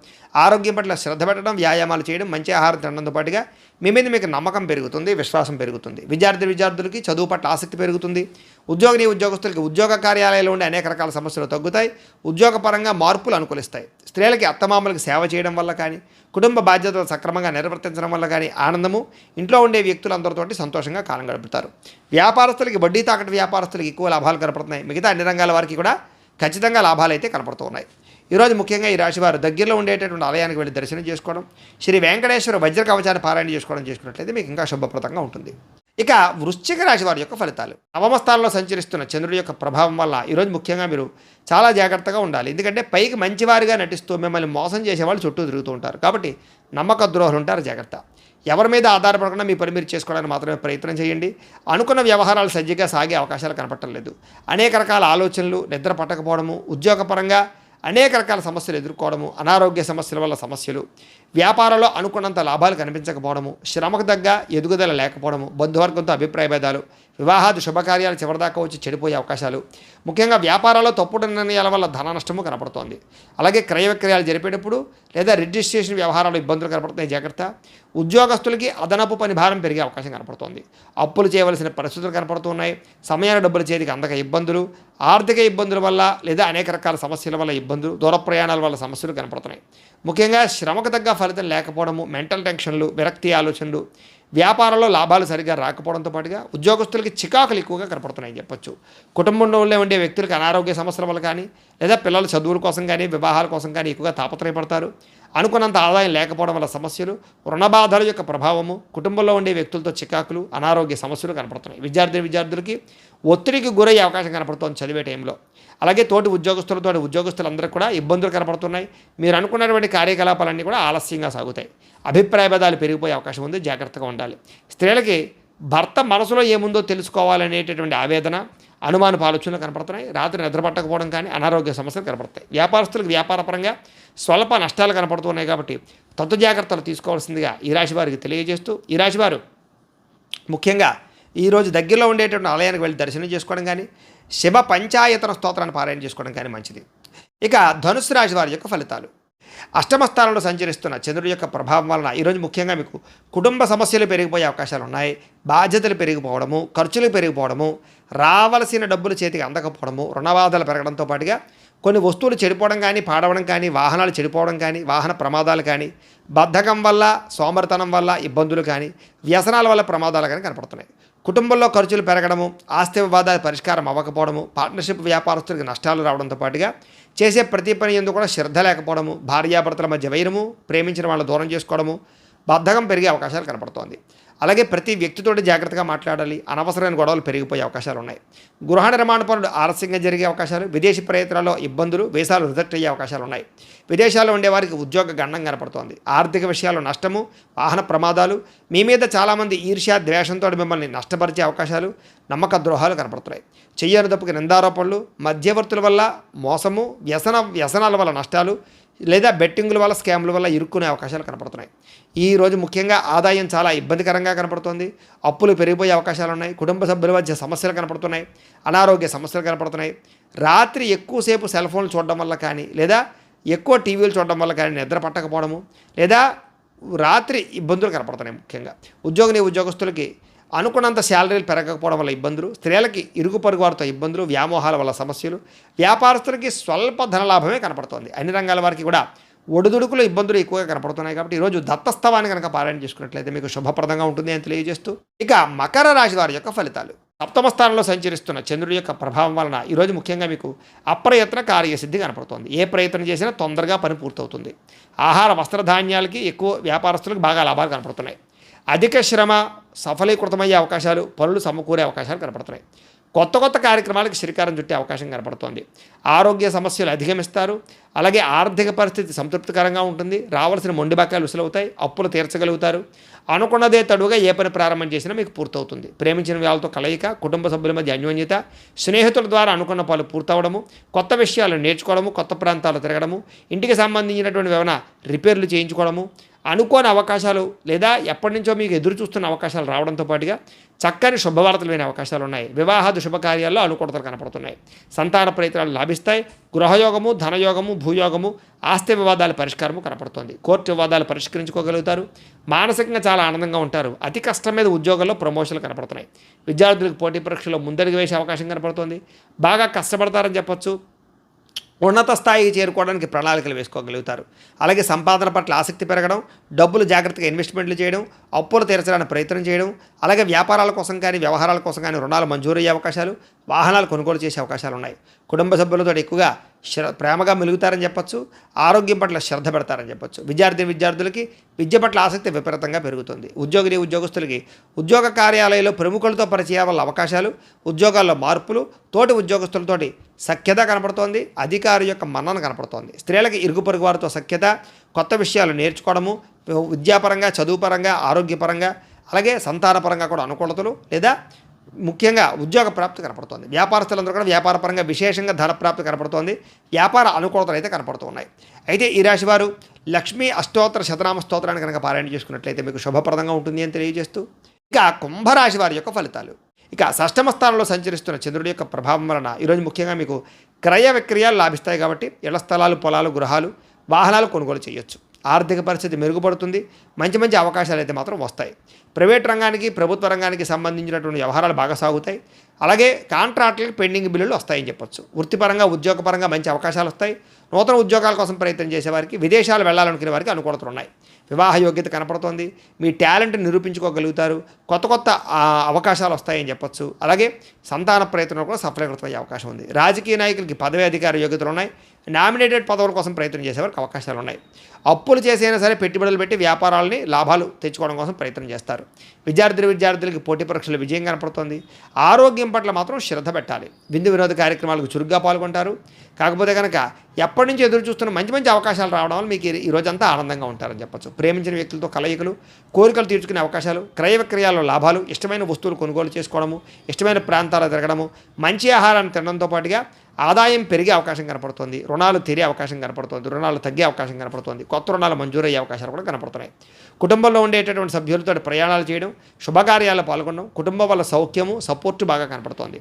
A: ఆరోగ్యం పట్ల శ్రద్ధ పెట్టడం, వ్యాయామాలు చేయడం, మంచి ఆహారం తినడంతో పాటుగా మీ మీద మీకు నమ్మకం పెరుగుతుంది, విశ్వాసం పెరుగుతుంది. విద్యార్థులకి చదువు పట్ల ఆసక్తి పెరుగుతుంది. ఉద్యోగస్తులకి ఉద్యోగ కార్యాలయాల్లో ఉండే అనేక రకాల సమస్యలు తగ్గుతాయి. ఉద్యోగపరంగా మార్పులు అనుకూలిస్తాయి. స్త్రీలకి అత్తమామలకు సేవ చేయడం వల్ల కానీ, కుటుంబ బాధ్యతలు సక్రమంగా నిర్వర్తించడం వల్ల కానీ ఆనందము, ఇంట్లో ఉండే వ్యక్తులందరితోటి సంతోషంగా కాలం గడుపుతారు. వ్యాపారస్తులకి, వడ్డీ తాకట్టు వ్యాపారస్తులకి ఎక్కువ లాభాలు కనపడుతున్నాయి. మిగతా అన్ని రంగాల వారికి కూడా ఖచ్చితంగా లాభాలు అయితే కనపడుతూ ఉన్నాయి. ఈరోజు ముఖ్యంగా ఈ రాశివారు దగ్గరలో ఉండేటటువంటి ఆలయానికి వెళ్ళి దర్శనం చేసుకోవడం, శ్రీ వెంకటేశ్వర వజ్ర కవచాన్ని పారాయణ చేసుకున్నట్లయితే మీకు ఇంకా శుభప్రదంగా ఉంటుంది. ఇక వృశ్చిక రాశి వారి యొక్క ఫలితాలు. నవమ స్థానంలో సంచరిస్తున్న చంద్రుడి యొక్క ప్రభావం వల్ల ఈరోజు ముఖ్యంగా మీరు చాలా జాగ్రత్తగా ఉండాలి. ఎందుకంటే పైకి మంచివారిగా నటిస్తూ మిమ్మల్ని మోసం చేసేవాళ్ళు చుట్టూ తిరుగుతూ ఉంటారు. కాబట్టి నమ్మక ద్రోహులు ఉంటారు, జాగ్రత్త. ఎవరి మీద ఆధారపడకుండా మీ పని మీరు చేసుకోవడానికి మాత్రమే ప్రయత్నం చేయండి. అనుకున్న వ్యవహారాలు సజ్జగా సాగే అవకాశాలు కనపడటం లేదు. అనేక రకాల ఆలోచనలు, నిద్ర పట్టకపోవడము, ఉద్యోగపరంగా అనేక రకాల సమస్యలు ఎదుర్కోవడము, అనారోగ్య సమస్యల వల్ల సమస్యలు, వ్యాపారంలో అనుకున్నంత లాభాలు కనిపించకపోవడము, శ్రమకు తగ్గ ఎదుగుదల లేకపోవడము, బంధువర్గంతో అభిప్రాయ భేదాలు, వివాహాది శుభకార్యాలు చివరిదాకా వచ్చి చెడిపోయే అవకాశాలు, ముఖ్యంగా వ్యాపారాల్లో తప్పుడు నిర్ణయాల వల్ల ధన నష్టము కనపడుతోంది. అలాగే క్రయ విక్రయాలు జరిపేటప్పుడు లేదా రిజిస్ట్రేషన్ వ్యవహారాలు ఇబ్బందులు కనపడుతున్నాయి, జాగ్రత్త. ఉద్యోగస్తులకి అదనపు పని భారం పెరిగే అవకాశం కనపడుతోంది. అప్పులు చేయవలసిన పరిస్థితులు కనపడుతున్నాయి. సమయాన్ని డబ్బులు చేతికి అందక ఇబ్బందులు, ఆర్థిక ఇబ్బందుల వల్ల లేదా అనేక రకాల సమస్యల వల్ల ఇబ్బందులు, దూర ప్రయాణాల వల్ల సమస్యలు కనపడుతున్నాయి. ముఖ్యంగా శ్రమకు తగ్గ ఫలితం లేకపోవడము, మెంటల్ టెన్షన్లు, విరక్తి ఆలోచనలు, వ్యాపారంలో లాభాలు సరిగ్గా రాకపోవడంతో పాటుగా ఉద్యోగస్తులకి చికాకులు ఎక్కువగా కనపడుతున్నాయని చెప్పొచ్చు. కుటుంబంలో ఉండే వ్యక్తులకు అనారోగ్య సమస్యల వల్ల కానీ లేదా పిల్లల చదువుల కోసం కానీ వివాహాల కోసం కానీ ఎక్కువగా తాపత్రయపడతారు. అనుకున్నంత ఆదాయం లేకపోవడం వల్ల సమస్యలు, రుణబాధల యొక్క ప్రభావము, కుటుంబంలో ఉండే వ్యక్తులతో చికాకులు, అనారోగ్య సమస్యలు కనపడుతున్నాయి. విద్యార్థులకి ఒత్తిడికి గురయ్యే అవకాశం కనపడుతోంది చదివే టైంలో. అలాగే తోటి ఉద్యోగస్తులందరికీ కూడా ఇబ్బందులు కనపడుతున్నాయి. మీరు అనుకున్నటువంటి కార్యకలాపాలన్నీ కూడా ఆలస్యంగా సాగుతాయి. అభిప్రాయ భేదాలు పెరిగిపోయే అవకాశం ఉంది, జాగ్రత్తగా ఉండాలి. స్త్రీలకి భర్త మనసులో ఏముందో తెలుసుకోవాలనేటటువంటి ఆవేదన, అనుమానపు ఆలోచనలు కనపడుతున్నాయి. రాత్రి నిద్ర పట్టకపోవడం కానీ అనారోగ్య సమస్యలు కనపడతాయి. వ్యాపారస్తులకు వ్యాపారపరంగా స్వల్ప నష్టాలు కనపడుతున్నాయి. కాబట్టి తత్వ జాగ్రత్తలు తీసుకోవాల్సిందిగా ఈ రాశి వారికి తెలియజేస్తూ, ఈ రాశి వారు ముఖ్యంగా ఈరోజు దగ్గరలో ఉండేటువంటి ఆలయానికి వెళ్ళి దర్శనం చేసుకోవడం కానీ, శివ పంచాయతన స్తోత్రాన్ని పారాయణ చేసుకోవడం కానీ మంచిది. ఇక ధనుసు రాశి వారి యొక్క ఫలితాలు. అష్టమ స్థానంలో సంచరిస్తున్న చంద్రుడి యొక్క ప్రభావం వలన ఈరోజు ముఖ్యంగా మీకు కుటుంబ సమస్యలు పెరిగిపోయే అవకాశాలు ఉన్నాయి. బాధ్యతలు పెరిగిపోవడము, ఖర్చులు పెరిగిపోవడము, రావలసిన డబ్బులు చేతికి అందకపోవడము, రుణబాధలు పెరగడంతో పాటుగా కొన్ని వస్తువులు చెడిపోవడం కానీ, పాడవడం కానీ, వాహనాలు చెడిపోవడం కానీ, వాహన ప్రమాదాలు కానీ, బద్ధకం వల్ల, సోమరితనం వల్ల ఇబ్బందులు కానీ, వ్యసనాల వల్ల ప్రమాదాలు కానీ కనపడుతున్నాయి. కుటుంబంలో ఖర్చులు పెరగడము, ఆస్తి వివాదాల పరిష్కారం అవ్వకపోవడము, పార్ట్నర్షిప్ వ్యాపారస్తులకు నష్టాలు రావడంతో పాటుగా చేసే ప్రతి పని ఎందుకు కూడా శ్రద్ధ లేకపోవడము, భార్యాభర్తల మధ్య వైరము, ప్రేమించిన వాళ్ళని దూరం చేసుకోవడము, బద్ధకం పెరిగే అవకాశాలు కనపడుతోంది. అలాగే ప్రతి వ్యక్తితోటి జాగ్రత్తగా మాట్లాడాలి. అనవసరమైన గొడవలు పెరిగిపోయే అవకాశాలు ఉన్నాయి. గృహ నిర్మాణ పనులు ఆలస్యంగా జరిగే అవకాశాలు, విదేశీ ప్రయత్నాల్లో ఇబ్బందులు, వీసాలు రిజెక్ట్ అయ్యే అవకాశాలు ఉన్నాయి. విదేశాల్లో ఉండేవారికి ఉద్యోగ గండం కనపడుతోంది. ఆర్థిక విషయాల్లో నష్టము, వాహన ప్రమాదాలు, మీ మీద చాలామంది ఈర్ష్య ద్వేషంతో మిమ్మల్ని నష్టపరిచే అవకాశాలు, నమ్మక ద్రోహాలు కనపడుతున్నాయి. చెయ్యని తప్పుకి నిందారోపణలు, మధ్యవర్తుల వల్ల మోసము, వ్యసనాల వల్ల నష్టాలు లేదా బెట్టింగుల వల్ల, స్కామ్ల వల్ల ఇరుక్కునే అవకాశాలు కనపడుతున్నాయి. ఈరోజు ముఖ్యంగా ఆదాయం చాలా ఇబ్బందికరంగా కనపడుతుంది. అప్పులు పెరిగిపోయే అవకాశాలు ఉన్నాయి. కుటుంబ సభ్యుల మధ్య సమస్యలు కనపడుతున్నాయి. అనారోగ్య సమస్యలు కనపడుతున్నాయి. రాత్రి ఎక్కువసేపు సెల్ ఫోన్లు చూడడం వల్ల కానీ లేదా ఎక్కువ టీవీలు చూడడం వల్ల కానీ నిద్ర పట్టకపోవడము లేదా రాత్రి ఇబ్బందులు కనపడుతున్నాయి. ముఖ్యంగా ఉద్యోగస్తులకి అనుకున్నంత శాలరీలు పెరగకపోవడం వల్ల ఇబ్బందులు, స్త్రీలకి ఇరుగు పొరుగు వారితో ఇబ్బందులు, వ్యామోహాల వల్ల సమస్యలు, వ్యాపారస్తులకి స్వల్ప ధనలాభమే కనపడుతోంది. అన్ని రంగాల వారికి కూడా ఒడిదుడుకులు ఇబ్బందులు ఎక్కువగా కనపడుతున్నాయి. కాబట్టి ఈరోజు దత్తస్తవాన్ని కనుక పారాయణ చేసుకున్నట్లయితే మీకు శుభప్రదంగా ఉంటుంది అని తెలియజేస్తూ, ఇక మకర రాశి వారి యొక్క ఫలితాలు. సప్తమ స్థానంలో సంచరిస్తున్న చంద్రుడి యొక్క ప్రభావం వలన ఈరోజు ముఖ్యంగా మీకు అప్రయత్న కార్యసిద్ధి కనపడుతోంది. ఏ ప్రయత్నం చేసినా తొందరగా పని పూర్తవుతుంది. ఆహార వస్త్రధాన్యాలకి ఎక్కువ వ్యాపారస్తులకు బాగా లాభాలు కనపడుతున్నాయి. అధిక శ్రమ సఫలీకృతమయ్యే అవకాశాలు, పనులు సమకూరే అవకాశాలు కనపడుతున్నాయి. కొత్త కార్యక్రమాలకు శ్రీకారం చుట్టే అవకాశం కనపడుతోంది. ఆరోగ్య సమస్యలు అధిగమిస్తారు. అలాగే ఆర్థిక పరిస్థితి సంతృప్తికరంగా ఉంటుంది. రావాల్సిన మొండి బకాయిలు విసులవుతాయి. అప్పులు తీర్చగలుగుతారు. అనుకున్నదే తడుగా ఏ పని ప్రారంభం చేసినా మీకు పూర్తవుతుంది. ప్రేమించిన వాళ్ళతో కలయిక, కుటుంబ సభ్యుల మధ్య అన్యోన్యత, స్నేహితుల ద్వారా అనుకున్న పనులు పూర్తవడము, కొత్త విషయాలు నేర్చుకోవడము, కొత్త ప్రాంతాలు తిరగడము, ఇంటికి సంబంధించినటువంటి ఏమైనా రిపేర్లు చేయించుకోవడము, అనుకోని అవకాశాలు లేదా ఎప్పటి నుంచో మీకు ఎదురు చూస్తున్న అవకాశాలు రావడంతో పాటుగా చక్కని శుభవార్తలు వినే అవకాశాలు ఉన్నాయి. వివాహాది శుభకార్యాల్లో అనుకూలతలు కనపడుతున్నాయి. సంతాన ప్రయత్నాలు లాభిస్తాయి. గృహయోగము, ధనయోగము, భూయోగము, ఆస్తి వివాదాల పరిష్కారము కనపడుతుంది. కోర్టు వివాదాలు పరిష్కరించుకోగలుగుతారు. మానసికంగా చాలా ఆనందంగా ఉంటారు. అతి కష్టం మీద ఉద్యోగాల్లో ప్రమోషన్లు కనపడుతున్నాయి. విద్యార్థులకు పోటీ పరీక్షల్లో ముందడుగు వేసే అవకాశం కనపడుతుంది. బాగా కష్టపడతారని చెప్పొచ్చు. ఉన్నత స్థాయికి చేరుకోవడానికి ప్రణాళికలు వేసుకోగలుగుతారు. అలాగే సంపాదన పట్ల ఆసక్తి పెరగడం, డబ్బులు జాగ్రత్తగా ఇన్వెస్ట్మెంట్లు చేయడం, అప్పులు తీర్చడానికి ప్రయత్నం చేయడం, అలాగే వ్యాపారాల కోసం కానీ వ్యవహారాల కోసం కానీ రుణాలు మంజూరయ్యే అవకాశాలు, వాహనాలు కొనుగోలు చేసే అవకాశాలు ఉన్నాయి. కుటుంబ సభ్యులతో ఎక్కువగా ప్రేమగా మెలుగుతారని చెప్పొచ్చు. ఆరోగ్యం పట్ల శ్రద్ధ పెడతారని చెప్పొచ్చు. విద్యార్థులకి విద్య పట్ల ఆసక్తి విపరీతంగా పెరుగుతుంది. ఉద్యోగస్తులకి ఉద్యోగ కార్యాలయంలో ప్రముఖులతో పరిచయం వల్ల అవకాశాలు, ఉద్యోగాల్లో మార్పులు, తోటి ఉద్యోగస్తులతోటి సఖ్యత కనపడుతోంది. అధికారి యొక్క మన్నన కనపడుతోంది. స్త్రీలకి ఇరుగు పొరుగు వారితో సఖ్యత, కొత్త విషయాలు నేర్చుకోవడము, విద్యాపరంగా, చదువుపరంగా, ఆరోగ్యపరంగా, అలాగే సంతానపరంగా కూడా అనుకూలతలు లేదా ముఖ్యంగా ఉద్యోగ ప్రాప్తి కనపడుతోంది. వ్యాపారస్తులందరూ కూడా వ్యాపారపరంగా విశేషంగా ధన ప్రాప్తి కనపడుతోంది. వ్యాపార అనుకూలతలు అయితే కనపడుతున్నాయి. అయితే ఈ రాశి వారు లక్ష్మీ అష్టోత్తర శతనామ స్తోత్రాన్ని కనుక పారాయణ చేసుకున్నట్లయితే మీకు శుభప్రదంగా ఉంటుంది అని తెలియజేస్తూ, ఇక కుంభరాశి వారి యొక్క ఫలితాలు. ఇక షష్టమ స్థానంలో సంచరిస్తున్న చంద్రుడి యొక్క ప్రభావం వలన ఈరోజు ముఖ్యంగా మీకు క్రయ విక్రయాలు లాభిస్తాయి. కాబట్టి ఇళ్ల స్థలాలు, పొలాలు, గృహాలు, వాహనాలు కొనుగోలు చేయొచ్చు. ఆర్థిక పరిస్థితి మెరుగుపడుతుంది. మంచి మంచి అవకాశాలు అయితే మాత్రం వస్తాయి. ప్రైవేట్ రంగానికి, ప్రభుత్వ రంగానికి సంబంధించినటువంటి వ్యవహారాలు బాగా సాగుతాయి. అలాగే కాంట్రాక్టులకు పెండింగ్ బిల్లులు వస్తాయని చెప్పొచ్చు. వృత్తిపరంగా, ఉద్యోగపరంగా మంచి అవకాశాలు వస్తాయి. నూతన ఉద్యోగాల కోసం ప్రయత్నం చేసేవారికి, విదేశాలు వెళ్ళాలనుకునే వారికి అనుకూలతలు ఉన్నాయి. వివాహ యోగ్యత కనపడుతోంది. మీ టాలెంట్ నిరూపించుకోగలుగుతారు. కొత్త అవకాశాలు వస్తాయని చెప్పొచ్చు. అలాగే సంతాన ప్రయత్నంలో కూడా సఫలీకృతమయ్యే అవకాశం ఉంది. రాజకీయ నాయకులకి పదవి అధికార యోగ్యతలు ఉన్నాయి. నామినేటెడ్ పదవుల కోసం ప్రయత్నం చేసేవారికి అవకాశాలు ఉన్నాయి. అప్పులు చేసైనా సరే పెట్టుబడులు పెట్టి వ్యాపారాలని లాభాలు తెచ్చుకోవడం కోసం ప్రయత్నం చేస్తారు. విద్యార్థులకి పోటీ పరీక్షలు విజయం కనపడుతోంది. ఆరోగ్యం పట్ల మాత్రం శ్రద్ధ పెట్టాలి. విందు వినోద కార్యక్రమాలకు చురుగ్గా పాల్గొంటారు. కాకపోతే కనుక ఎప్పటి నుంచి ఎదురు చూస్తున్న మంచి మంచి అవకాశాలు రావడం వల్ల మీకు ఈ రోజంతా ఆనందంగా ఉంటారని చెప్పచ్చు. ప్రేమించిన వ్యక్తులతో కలయికలు, కోరికలు తీర్చుకునే అవకాశాలు, క్రయ విక్రయాల్లో లాభాలు, ఇష్టమైన వస్తువులు కొనుగోలు చేసుకోవడము, ఇష్టమైన ప్రాంతాలు తిరగడము, మంచి ఆహారాన్ని తినడంతో పాటుగా ఆదాయం పెరిగే అవకాశం కనపడుతుంది. రుణాలు తీరే అవకాశం కనపడుతుంది. రుణాలు తగ్గే అవకాశం కనపడుతుంది. కొత్త రుణాలు మంజూరయ్యే అవకాశాలు కూడా కనపడుతున్నాయి. కుటుంబంలో ఉండేటటువంటి సభ్యులతో ప్రయాణాలు చేయడం, శుభకార్యాల్లో పాల్గొనడం, కుటుంబం వల్ల సౌఖ్యము, సపోర్టు బాగా కనపడుతోంది.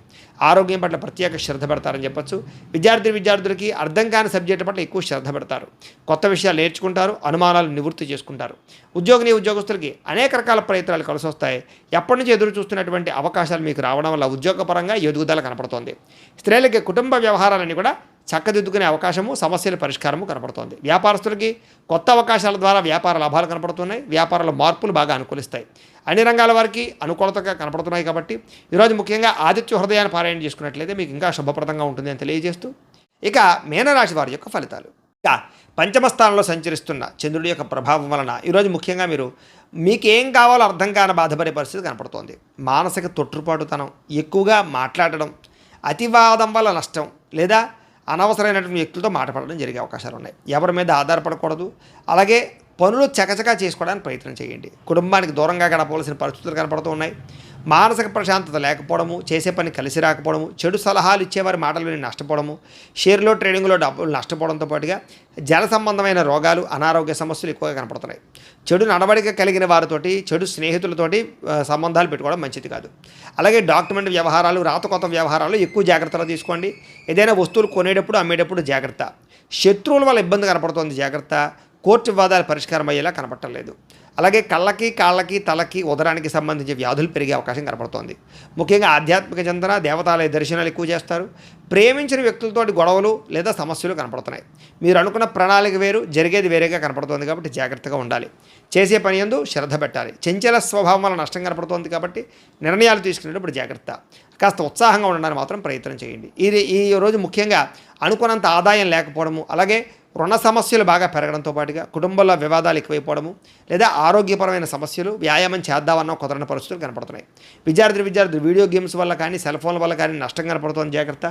A: ఆరోగ్యం పట్ల ప్రత్యేక శ్రద్ధ పెడతారని చెప్పొచ్చు. విద్యార్థులకి అర్థం కాని సబ్జెక్టు పట్ల ఎక్కువ శ్రద్ధ పెడతారు. కొత్త విషయాలు నేర్చుకుంటారు. అనుమానాలు నివృత్తి చేసుకుంటారు. ఉద్యోగస్తులకి అనేక రకాల ప్రయత్నాలు కలిసి వస్తాయి. ఎప్పటి నుంచి ఎదురు చూస్తున్నటువంటి అవకాశాలు మీకు రావడం వల్ల ఉద్యోగపరంగా ఎదుగుదల కనపడుతోంది. స్త్రీలకి కుటుంబ వ్యవహారాలన్నీ కూడా చక్కదిద్దుకునే అవకాశము, సమస్యల పరిష్కారము కనపడుతోంది. వ్యాపారస్తులకి కొత్త అవకాశాల ద్వారా వ్యాపార లాభాలు కనపడుతున్నాయి. వ్యాపారాల మార్పులు బాగా అనుకూలిస్తాయి. అన్ని రంగాల వారికి అనుకూలతగా కనపడుతున్నాయి. కాబట్టి ఈరోజు ముఖ్యంగా ఆదిత్య హృదయాన్ని పారాయణ చేసుకున్నట్లయితే మీకు ఇంకా శుభప్రదంగా ఉంటుంది అని తెలియజేస్తూ, ఇక మీనరాశి వారి యొక్క ఫలితాలు. ఇక పంచమ స్థానంలో సంచరిస్తున్న చంద్రుడి యొక్క ప్రభావం వలన ఈరోజు ముఖ్యంగా మీకేం కావాలో అర్థం కాని బాధపడే పరిస్థితి కనపడుతోంది. మానసిక తొట్టుపాటుతనం, ఎక్కువగా మాట్లాడడం, అతివాదం వల్ల నష్టం లేదా అనవసరమైనటువంటి వ్యక్తులతో మాట్లాడడం జరిగే అవకాశాలు ఉన్నాయి. ఎవరి మీద ఆధారపడకూడదు. అలాగే పనులు చకచకా చేసుకోవడానికి ప్రయత్నం చేయండి. కుటుంబానికి దూరంగా గడపవలసిన పరిస్థితులు కనపడుతూ ఉన్నాయి. మానసిక ప్రశాంతత లేకపోవడము, చేసే పని కలిసి రాకపోవడము, చెడు సలహాలు ఇచ్చేవారి మాటలు విని నష్టపోవడము, షేర్లో ట్రేడింగ్లో డబ్బులు నష్టపోవడంతో పాటుగా జల సంబంధమైన రోగాలు, అనారోగ్య సమస్యలు ఎక్కువగా కనపడుతున్నాయి. చెడు నడవడిక కలిగిన వారితోటి, చెడు స్నేహితులతోటి సంబంధాలు పెట్టుకోవడం మంచిది కాదు. అలాగే డాక్యుమెంట్ వ్యవహారాలు, రాతకొత్త వ్యవహారాలు ఎక్కువ జాగ్రత్తలు తీసుకోండి. ఏదైనా వస్తువులు కొనేటప్పుడు, అమ్మేటప్పుడు జాగ్రత్త. శత్రువుల వల్ల ఇబ్బంది కనపడుతోంది, జాగ్రత్త. కోర్టు వివాదాలు పరిష్కారం అయ్యేలా కనపట్టలేదు. అలాగే కళ్ళకి, కాళ్ళకి, తలకి, ఉదరానికి సంబంధించి వ్యాధులు పెరిగే అవకాశం కనపడుతోంది. ముఖ్యంగా ఆధ్యాత్మిక చింతన, దేవతాలయ దర్శనాలు ఎక్కువ చేస్తారు. ప్రేమించిన వ్యక్తులతోటి గొడవలు లేదా సమస్యలు కనపడుతున్నాయి. మీరు అనుకున్న ప్రణాళిక వేరు, జరిగేది వేరేగా కనపడుతోంది. కాబట్టి జాగ్రత్తగా ఉండాలి. చేసే పని యందు శ్రద్ధ పెట్టాలి. చంచల స్వభావం వల్ల నష్టం కనపడుతోంది. కాబట్టి నిర్ణయాలు తీసుకునేటప్పుడు జాగ్రత్త. కాస్త ఉత్సాహంగా ఉండడానికి మాత్రం ప్రయత్నం చేయండి. ఈ రోజు ముఖ్యంగా అనుకున్నంత ఆదాయం లేకపోవడము, అలాగే రుణ సమస్యలు బాగా పెరగడంతో పాటుగా కుటుంబంలో వివాదాలు ఎక్కువైపోవడము లేదా ఆరోగ్యపరమైన సమస్యలు, వ్యాయామం చేద్దామన్న కుదరని పరిస్థితులు కనపడుతున్నాయి. విద్యార్థులు వీడియో గేమ్స్ వల్ల కానీ, సెల్ ఫోన్ల వల్ల కానీ నష్టం కనపడుతుంది, జాగ్రత్త.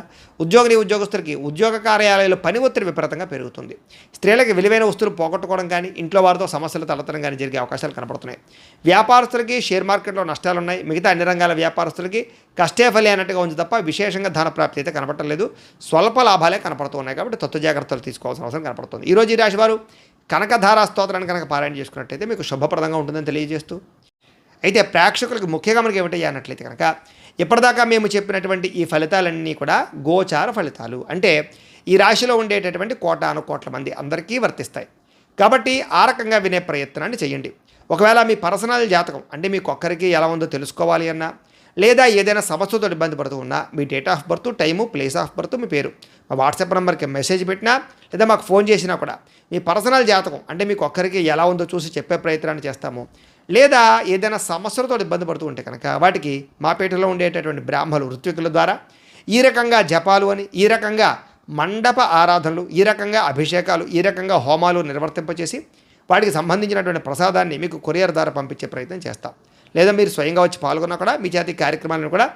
A: ఉద్యోగస్తులకి ఉద్యోగ కార్యాలయాల్లో పని ఒత్తిడి విపరీతంగా పెరుగుతుంది. స్త్రీలకి విలువైన వస్తువులు పోగొట్టుకోవడం కానీ, ఇంట్లో వారితో సమస్యలు తలెత్తడం కానీ జరిగే అవకాశాలు కనపడుతున్నాయి. వ్యాపారస్తులకి షేర్ మార్కెట్లో నష్టాలు ఉన్నాయి. మిగతా అన్ని రంగాల వ్యాపారస్తులకి కష్టే ఫలి అన్నట్టుగా ఉంది తప్ప విశేషంగా ధన ప్రాప్తి అయితే కనపడలేదు. స్వల్ప లాభాలే కనపడుతూ ఉన్నాయి. కాబట్టి తత్వ జాగ్రత్తలు తీసుకోవాల్సిన అవసరం కనపడుతుంది. ఈరోజు ఈ రాశి వారు కనకధారా స్తోత్రాన్ని కనుక పారాయణ చేసుకున్నట్టయితే మీకు శుభప్రదంగా ఉంటుందని తెలియజేస్తూ, అయితే ప్రేక్షకులకు ముఖ్యంగా మనకి ఏమిటయ్యా అన్నట్లయితే కనుక ఇప్పటిదాకా మేము చెప్పినటువంటి ఈ ఫలితాలన్నీ కూడా గోచార ఫలితాలు. అంటే ఈ రాశిలో ఉండేటటువంటి కోట్ల మంది అందరికీ వర్తిస్తాయి. కాబట్టి ఆ రకంగా వినే ప్రయత్నాన్ని చేయండి. ఒకవేళ మీ పర్సనల్ జాతకం అంటే మీకు ఒక్కరికి ఎలా ఉందో తెలుసుకోవాలి అన్నా, లేదా ఏదైనా సమస్యతో ఇబ్బంది పడుతూ ఉన్నా మీ date of birth, time, place of birth, మీ పేరు మా వాట్సాప్ నెంబర్కి మెసేజ్ పెట్టినా లేదా మాకు ఫోన్ చేసినా కూడా మీ పర్సనల్ జాతకం అంటే మీకు ఒక్కరికి ఎలా ఉందో చూసి చెప్పే ప్రయత్నాన్ని చేస్తాము. లేదా ఏదైనా సమస్యలతో ఇబ్బంది పడుతూ ఉంటే కనుక వాటికి మా పేటలో ఉండేటటువంటి బ్రాహ్మలు, ఋత్వికుల ద్వారా ఈ రకంగా జపాలు అని, ఈ రకంగా మండప ఆరాధనలు, ఈ రకంగా అభిషేకాలు, ఈ రకంగా హోమాలు నిర్వర్తింపచేసి వాటికి సంబంధించినటువంటి ప్రసాదాన్ని మీకు కొరియర్ ద్వారా పంపించే ప్రయత్నం చేస్తాం. లేదా మీరు స్వయంగా వచ్చి పాల్గొన్నా కూడా మీ చేతి కార్యక్రమాలను కూడా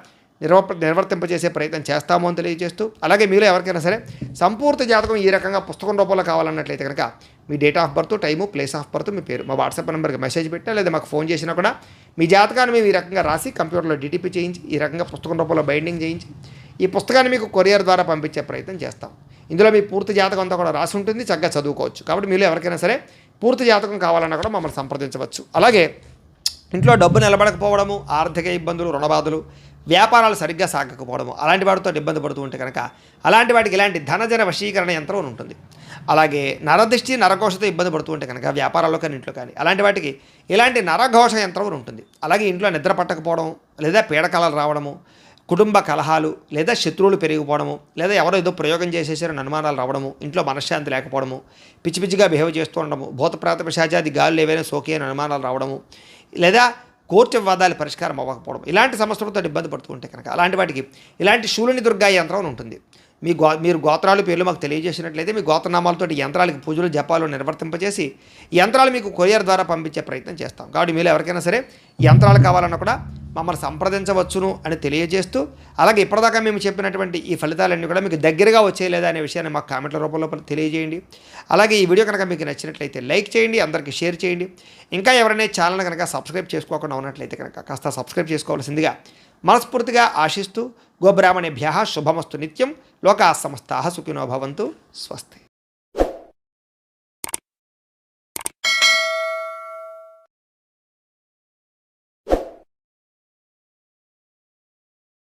A: నిర్వర్తింపజేసే ప్రయత్నం చేస్తాము అని తెలియజేస్తూ, అలాగే మీరు ఎవరికైనా సరే సంపూర్తి జాతకం ఈ రకంగా పుస్తకం రూపంలో కావాలన్నట్లయితే కనుక మీ date of birth, time, place of birth, మీ పేరు మా వాట్సాప్ నెంబర్కి మెసేజ్ పెట్టినా లేదా మాకు ఫోన్ చేసినా కూడా మీ జాతకాన్ని మేము ఈ రకంగా రాసి కంప్యూటర్లో డిటిపి చేయించి ఈ రకంగా పుస్తకం రూపంలో బైండింగ్ చేయించి ఈ పుస్తకాన్ని మీకు కొరియర్ ద్వారా పంపించే ప్రయత్నం చేస్తాం. ఇందులో మీ పూర్తి జాతకం అంతా కూడా రాసి ఉంటుంది, చక్కగా చదువుకోవచ్చు. కాబట్టి మీరు ఎవరికైనా సరే పూర్తి జాతకం కావాలన్నా కూడా మమ్మల్ని సంప్రదించవచ్చు. అలాగే ఇంట్లో డబ్బు నిలబడకపోవడము, ఆర్థిక ఇబ్బందులు, రుణబాధలు, వ్యాపారాలు సరిగ్గా సాగకపోవడము, అలాంటి వాటితో ఇబ్బంది పడుతూ ఉంటే కనుక అలాంటి వాటికి ఇలాంటి ధనజన వశీకరణ యంత్రం ఉంటుంది. అలాగే నరదృష్టి, నరఘోషతో ఇబ్బంది పడుతూ ఉంటే కనుక వ్యాపారాల్లో కానీ ఇంట్లో కానీ అలాంటి వాటికి ఇలాంటి నరఘోష యంత్రం ఉంటుంది. అలాగే ఇంట్లో నిద్ర పట్టకపోవడం లేదా పీడకలలు రావడము, కుటుంబ కలహాలు లేదా శత్రువులు పెరిగిపోవడము, లేదా ఎవరో ఏదో ప్రయోగం చేసేసారని అనుమానాలు రావడము, ఇంట్లో మనశ్శాంతి లేకపోవడము, పిచ్చి పిచ్చిగా బిహేవ్ చేస్తూ ఉండడము, భూతప్రాత పిశాచాది గాలులు ఏవైనా సోకి అని అనుమానాలు రావడము, లేదా కోర్టు వివాదాలు పరిష్కారం అవ్వకపోవడం, ఇలాంటి సమస్యలతో ఇబ్బంది పడుతూ ఉంటే కనుక అలాంటి వాటికి ఇలాంటి శూలిని దుర్గా యంత్రం ఉంటుంది. మీరు గోత్రాలు పేర్లు మాకు తెలియజేసినట్లయితే మీ గోత్రనామాలతో యంత్రాలకి పూజలు జపాలు నిర్వర్తింపజేసి యంత్రాలు మీకు కొరియర్ ద్వారా పంపించే ప్రయత్నం చేస్తాం. కాబట్టి మీరు ఎవరికైనా సరే యంత్రాలు కావాలన్నా కూడా మమ్మల్ని సంప్రదించవచ్చును అని తెలియజేస్తూ, అలాగే ఇప్పటిదాకా మేము చెప్పినటువంటి ఈ ఫలితాలన్నీ కూడా మీకు దగ్గరగా వచ్చేయలేదా అనే విషయాన్ని మాకు కామెంట్ల రూపంలో తెలియజేయండి. అలాగే ఈ వీడియో కనుక మీకు నచ్చినట్లయితే లైక్ చేయండి, అందరికీ షేర్ చేయండి. ఇంకా ఎవరైనా ఛానల్ కనుక సబ్స్క్రైబ్ చేసుకోకుండా ఉన్నట్లయితే కనుక కాస్త సబ్స్క్రైబ్ చేసుకోవాల్సిందిగా మనస్ఫూర్తిగా ఆశిస్తూ, గోబ్రాహ్మణేభ్యః శుభమస్తు నిత్యం, లోకాః సమస్తాః సుఖినో భవంతు. స్వస్తి.